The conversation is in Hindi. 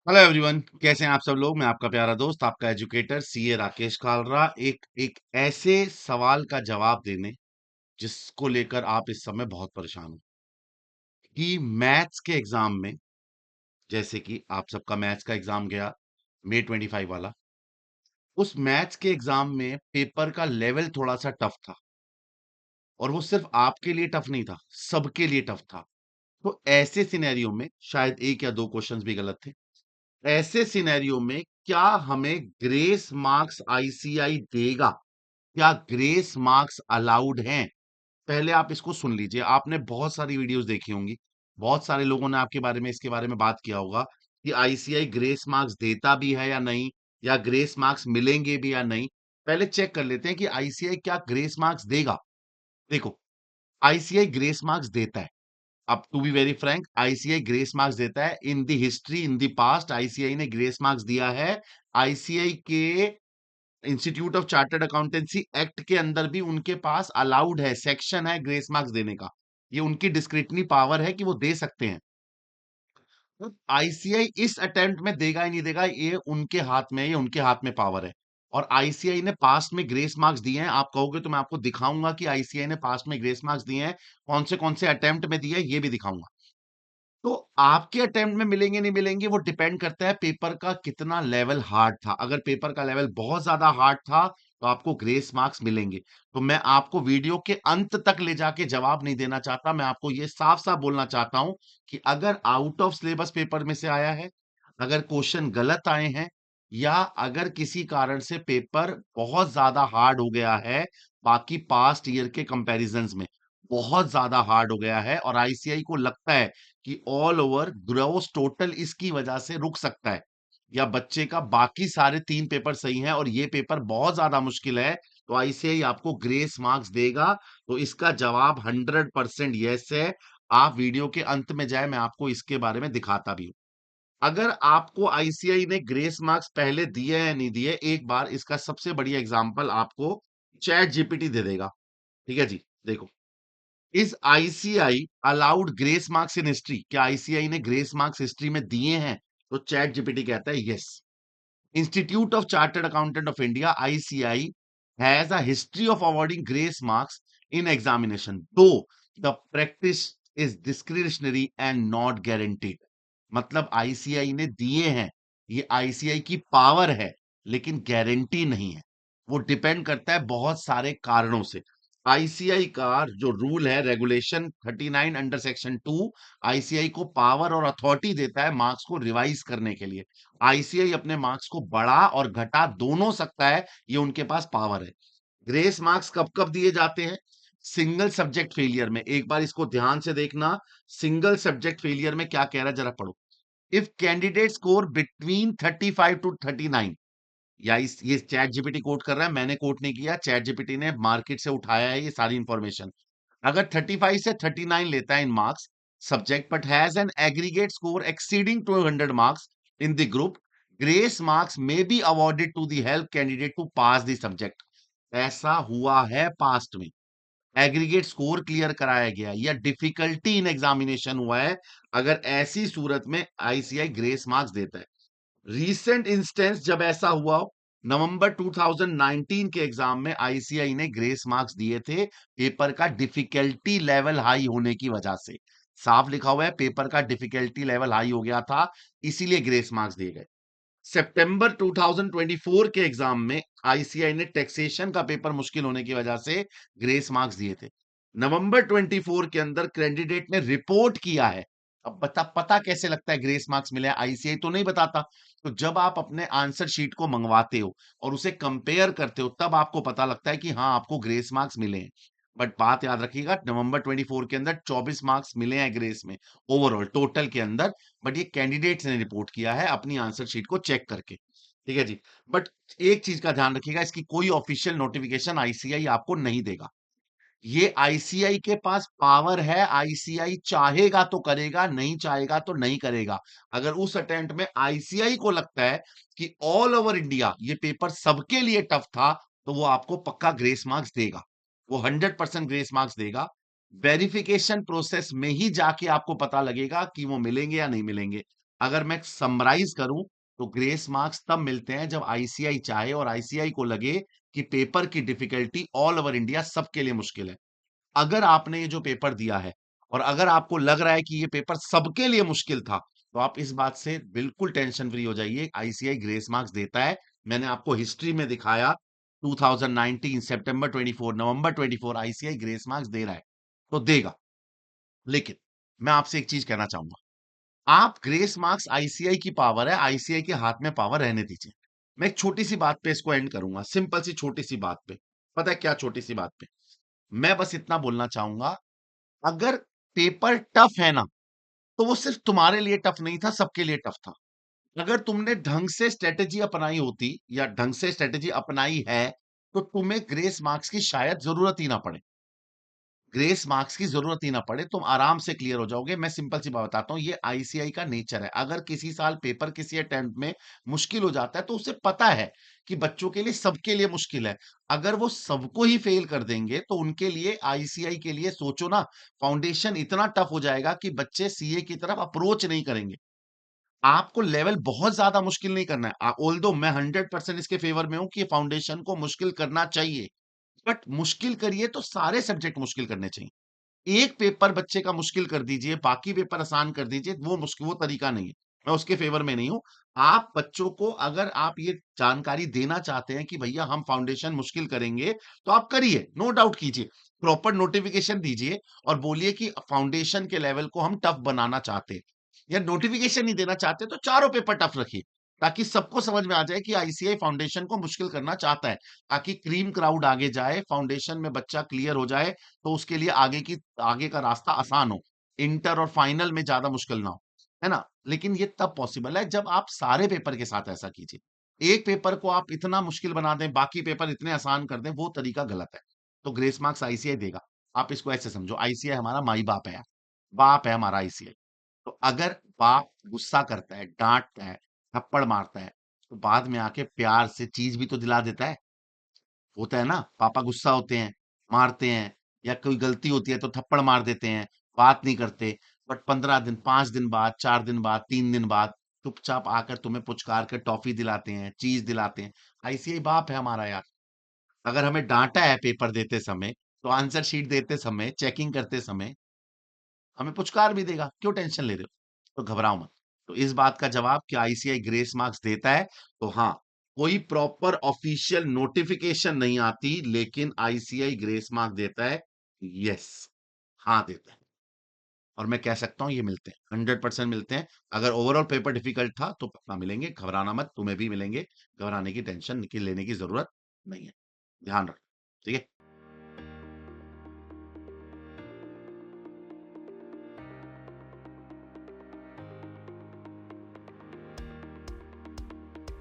हेलो एवरीवन, कैसे हैं आप सब लोग। मैं आपका प्यारा दोस्त, आपका एजुकेटर सीए राकेश कालरा, एक एक ऐसे सवाल का जवाब देने जिसको लेकर आप इस समय बहुत परेशान हो कि मैथ्स के एग्जाम में, जैसे कि आप सबका मैथ्स का एग्जाम गया मई 25 वाला। उस मैथ्स के एग्जाम में पेपर का लेवल थोड़ा सा टफ था, और वो सिर्फ आपके लिए टफ नहीं था, सबके लिए टफ था। तो ऐसे सिनेरियो में शायद एक या दो क्वेश्चंस भी गलत थे। ऐसे सिनेरियो में क्या हमें ग्रेस मार्क्स आईसीआई देगा? क्या ग्रेस मार्क्स अलाउड हैं? पहले आप इसको सुन लीजिए। आपने बहुत सारी वीडियोस देखी होंगी, बहुत सारे लोगों ने आपके बारे में इसके बारे में बात किया होगा कि आईसीआई ग्रेस मार्क्स देता भी है या नहीं, या ग्रेस मार्क्स मिलेंगे भी या नहीं। पहले चेक कर लेते हैं कि आईसीआई क्या ग्रेस मार्क्स देगा। देखो, आईसीआई ग्रेस मार्क्स देता है। अब to be very frank, ICI grace marks देता है। In the history, in the past, ICI ने ग्रेस मार्क्स दिया है। आईसीआई के institute of chartered accountancy act के अंदर भी उनके पास अलाउड है, सेक्शन है ग्रेस मार्क्स देने का। ये उनकी डिस्क्रिटनी पावर है कि वो दे सकते हैं। तो आईसीआई इस अटेम्प्ट में देगा ही नहीं देगा, ये उनके हाथ में है, ये उनके हाथ में पावर है। और आईसीआई ने पास्ट में ग्रेस मार्क्स दिए हैं। आप कहोगे तो मैं आपको दिखाऊंगा कि आईसीआई ने पास्ट में ग्रेस मार्क्स दिए हैं, कौन से अटेम्प्ट में दिए हैं, ये भी दिखाऊंगा। तो आपके अटेम्प्ट में मिलेंगे नहीं मिलेंगे वो डिपेंड करता है पेपर का कितना लेवल हार्ड था। अगर पेपर का लेवल बहुत ज्यादा हार्ड था तो आपको ग्रेस मार्क्स मिलेंगे। तो मैं आपको वीडियो के अंत तक ले जाके जवाब नहीं देना चाहता, मैं आपको ये साफ साफ बोलना चाहता हूं कि अगर आउट ऑफ सिलेबस पेपर में से आया है, अगर क्वेश्चन गलत आए हैं, या अगर किसी कारण से पेपर बहुत ज्यादा हार्ड हो गया है, बाकी पास्ट ईयर के कंपैरिजंस में बहुत ज्यादा हार्ड हो गया है, और आईसीआई को लगता है कि ऑल ओवर ग्रॉस टोटल इसकी वजह से रुक सकता है, या बच्चे का बाकी सारे 3 पेपर सही हैं और ये पेपर बहुत ज्यादा मुश्किल है, तो आईसीआई आपको ग्रेस मार्क्स देगा। तो इसका जवाब 100% यस है। आप वीडियो के अंत में जाए, मैं आपको इसके बारे में दिखाता भी हूं। अगर आपको आईसीआई ने ग्रेस मार्क्स पहले दिए या नहीं दिए, एक बार इसका सबसे बढ़िया एग्जांपल आपको चैट जीपीटी दे देगा। ठीक है जी, देखो, is ICI allowed grace marks in history? क्या आईसीआई ने ग्रेस मार्क्स हिस्ट्री में दिए हैं? तो चैट जीपीटी कहता है yes. Institute of chartered accountant of India ICI has a history of awarding grace marks in examination, though the practice is discretionary and not guaranteed. मतलब आईसीआई ने दिए हैं, ये आईसीआई की पावर है, लेकिन गारंटी नहीं है। वो डिपेंड करता है बहुत सारे कारणों से। आईसीआई का जो रूल है, रेगुलेशन 39 अंडर सेक्शन 2, आईसीआई को पावर और अथॉरिटी देता है मार्क्स को रिवाइज करने के लिए। आईसीआई अपने मार्क्स को बढ़ा और घटा दोनों सकता है, ये उनके पास पावर है। ग्रेस मार्क्स कब कब दिए जाते हैं? सिंगल सब्जेक्ट फेलियर में। एक बार इसको ध्यान से देखना, सिंगल सब्जेक्ट फेलियर में क्या कह रहा है जरा पढ़ो। If candidate score between 35 to 39, या इस ये चैट जीपीटी कोट कर रहा है, मैंने कोट नहीं किया, चैट जीपीटी ने मार्केट से उठाया है ये सारी इंफॉर्मेशन। अगर 35 से 39 लेता है in marks subject, but has an aggregate score exceeding 200 marks in the group, grace marks may be awarded to the help candidate to pass the subject. ऐसा हुआ है पास्ट में, एग्रीगेट स्कोर क्लियर कराया गया या डिफिकल्टी इन एग्जामिनेशन हुआ है, अगर ऐसी सूरत में आईसीआई ग्रेस मार्क्स देता है। रीसेंट इंस्टेंस जब ऐसा हुआ हो, नवंबर 2019 के एग्जाम में आईसीआई ने ग्रेस मार्क्स दिए थे, पेपर का डिफिकल्टी लेवल हाई होने की वजह से। साफ लिखा हुआ है, पेपर का डिफिकल्टी लेवल हाई हो गया था, इसीलिए ग्रेस मार्क्स दिए गए। सितंबर 2024 के एग्जाम में आईसीआई ने टैक्सेशन का पेपर मुश्किल होने की वजह से ग्रेस मार्क्स दिए थे। नवंबर 24 के अंदर कैंडिडेट ने रिपोर्ट किया है। अब बता, पता कैसे लगता है ग्रेस मार्क्स मिले? आईसीआई तो नहीं बताता। तो जब आप अपने आंसर शीट को मंगवाते हो और उसे कंपेयर करते हो, तब आपको पता लगता है कि हाँ, आपको ग्रेस मार्क्स मिले हैं। बट बात याद रखिएगा, नवंबर 24 के अंदर 24 मार्क्स मिले हैं ग्रेस में, ओवरऑल टोटल के अंदर। बट ये कैंडिडेट्स ने रिपोर्ट किया है अपनी आंसर शीट को चेक करके। ठीक है जी। बट एक चीज का ध्यान रखिएगा, इसकी कोई ऑफिशियल नोटिफिकेशन आईसीआई आपको नहीं देगा। ये आईसीआई के पास पावर है, आईसीआई चाहेगा तो करेगा, नहीं चाहेगा तो नहीं करेगा। अगर उस अटेम्प्ट में आईसीआई को लगता है कि ऑल ओवर इंडिया ये पेपर सबके लिए टफ था, तो वो आपको पक्का ग्रेस मार्क्स देगा। वो 100% ग्रेस मार्क्स देगा। वेरिफिकेशन प्रोसेस में ही जाके आपको पता लगेगा कि वो मिलेंगे या नहीं मिलेंगे। अगर मैं समराइज करूं तो ग्रेस मार्क्स तब मिलते हैं जब आईसीआई चाहे और आईसीआई को लगे कि पेपर की डिफिकल्टी ऑल ओवर इंडिया सबके लिए मुश्किल है। अगर आपने ये जो पेपर दिया है और अगर आपको लग रहा है कि ये पेपर सबके लिए मुश्किल था, तो आप इस बात से बिल्कुल टेंशन फ्री हो जाइए। आईसीआई ग्रेस मार्क्स देता है। मैंने आपको हिस्ट्री में दिखाया, 2019 सितंबर 24 नवंबर 24 आईसीआई ग्रेस मार्क्स दे रहा है, तो देगा। लेकिन मैं आपसे एक चीज कहना चाहूंगा, आप ग्रेस मार्क्स आईसीआई की पावर है, आईसीआई के हाथ में पावर रहने दीजिए। मैं एक छोटी सी बात पे इसको एंड करूंगा, सिंपल सी छोटी सी बात पे। पता है क्या छोटी सी बात पे? मैं बस इतना बोलना चाहूंगा, अगर पेपर टफ है ना, तो वो सिर्फ तुम्हारे लिए टफ नहीं था, सबके लिए टफ था। अगर तुमने ढंग से स्ट्रेटेजी अपनाई होती या ढंग से स्ट्रेटेजी अपनाई है, तो तुम्हें ग्रेस मार्क्स की शायद जरूरत ही ना पड़े। ग्रेस मार्क्स की जरूरत ही ना पड़े, तुम आराम से क्लियर हो जाओगे। मैं सिंपल सी बात बताता हूं, ये आईसीआई का नेचर है। अगर किसी साल पेपर किसी अटेम्प्ट में मुश्किल हो जाता है, तो उसे पता है कि बच्चों के लिए सबके लिए मुश्किल है। अगर वो सबको ही फेल कर देंगे, तो उनके लिए आईसीआई के लिए सोचो ना, फाउंडेशन इतना टफ हो जाएगा कि बच्चे सीए की तरफ अप्रोच नहीं करेंगे। आपको लेवल बहुत ज्यादा मुश्किल नहीं करना है। ऑल्दो मैं 100% इसके फेवर में हूं कि फाउंडेशन को मुश्किल करना चाहिए, बट मुश्किल करिए तो सारे सब्जेक्ट मुश्किल करने चाहिए। एक पेपर बच्चे का मुश्किल कर दीजिए, बाकी पेपर आसान कर दीजिए, वो तरीका नहीं है। मैं उसके फेवर में नहीं हूं। आप बच्चों को अगर आप ये जानकारी देना चाहते हैं कि भैया हम फाउंडेशन मुश्किल करेंगे, तो आप करिए, नो डाउट कीजिए। प्रॉपर नोटिफिकेशन दीजिए और बोलिए कि फाउंडेशन के लेवल को हम टफ बनाना चाहते हैं। या नोटिफिकेशन नहीं देना चाहते तो चारों पेपर टफ रखिए, ताकि सबको समझ में आ जाए कि आईसीआई फाउंडेशन को मुश्किल करना चाहता है, ताकि क्रीम क्राउड आगे जाए, फाउंडेशन में बच्चा क्लियर हो जाए, तो उसके लिए आगे का रास्ता आसान हो, इंटर और फाइनल में ज्यादा मुश्किल ना हो, है ना? लेकिन ये तब पॉसिबल है जब आप सारे पेपर के साथ ऐसा कीजिए। एक पेपर को आप इतना मुश्किल बना दें, बाकी पेपर इतने आसान कर दें, वो तरीका गलत है। तो ग्रेस मार्क्स आईसीआई देगा। आप इसको ऐसे समझो, आईसीआई हमारा माई बाप है, बाप है हमारा आईसीआई। तो अगर बाप गुस्सा करता है, डांटता है, थप्पड़ मारता है, तो बाद में आके प्यार से चीज भी तो दिला देता है। होता है ना, पापा गुस्सा होते हैं, मारते हैं, या कोई गलती होती है तो थप्पड़ मार देते हैं, बात नहीं करते। बट 15 दिन, 5 दिन बाद, 4 दिन बाद, 3 दिन बाद चुपचाप आकर तुम्हें पुचकार कर टॉफी दिलाते हैं, चीज दिलाते हैं। आईसीआई बाप है हमारा यार। अगर हमें डांटा है पेपर देते समय, तो आंसर शीट देते समय, चेकिंग करते समय हमें पुचकार भी देगा। क्यों टेंशन ले रहे हो? तो घबराओ मत। तो इस बात का जवाब कि आईसीआई ग्रेस मार्क्स देता है, तो हाँ, कोई प्रॉपर ऑफिशियल नोटिफिकेशन नहीं आती, लेकिन आईसीआई ग्रेस मार्क देता है। यस, हाँ देता है। और मैं कह सकता हूं ये मिलते हैं, 100% मिलते हैं। अगर ओवरऑल पेपर डिफिकल्ट था तो पक्का मिलेंगे, घबराना मत, तुम्हें भी मिलेंगे। घबराने की टेंशन लेने की जरूरत नहीं है। ध्यान रखो। ठीक है।